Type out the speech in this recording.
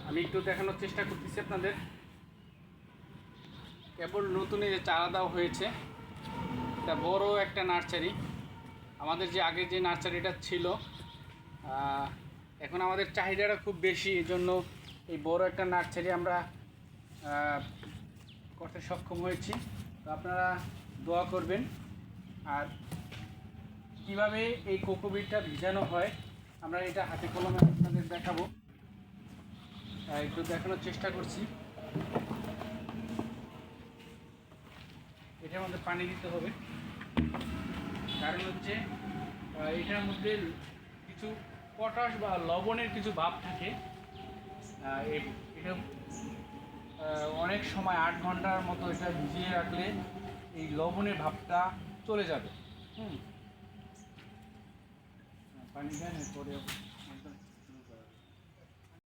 আমি একটু দেখানোর চেষ্টা করতেছি আপনাদের। কেবল নতুন এই যে চারা দেওয়া হয়েছে, এটা বড় একটা নার্সারি। আমাদের যে আগে যে নার্সারিটা ছিল, এখন আমাদের চাহিদাটা খুব বেশি, এই জন্য এই বড় একটা নার্সারি আমরা করতে সক্ষম হয়েছি। তো আপনারা দোয়া করবেন। আর কিভাবে এই কোকোপিটটা ভিজানো হয় আমরা এটা হাতে কলমে আপনাদের দেখাবো। একটু দেখানোর চেষ্টা করছি। এটার মধ্যে পানি দিতে হবে, কারণ হচ্ছে এটার মধ্যে কিছু পটাশ বা লবণের কিছু ভাব থাকে। এটা অনেক সময় 8 ঘন্টার মতো এটা ভিজিয়ে রাখলে এই লবণের ভাবটা চলে যাবে। পানি দেন এরপরে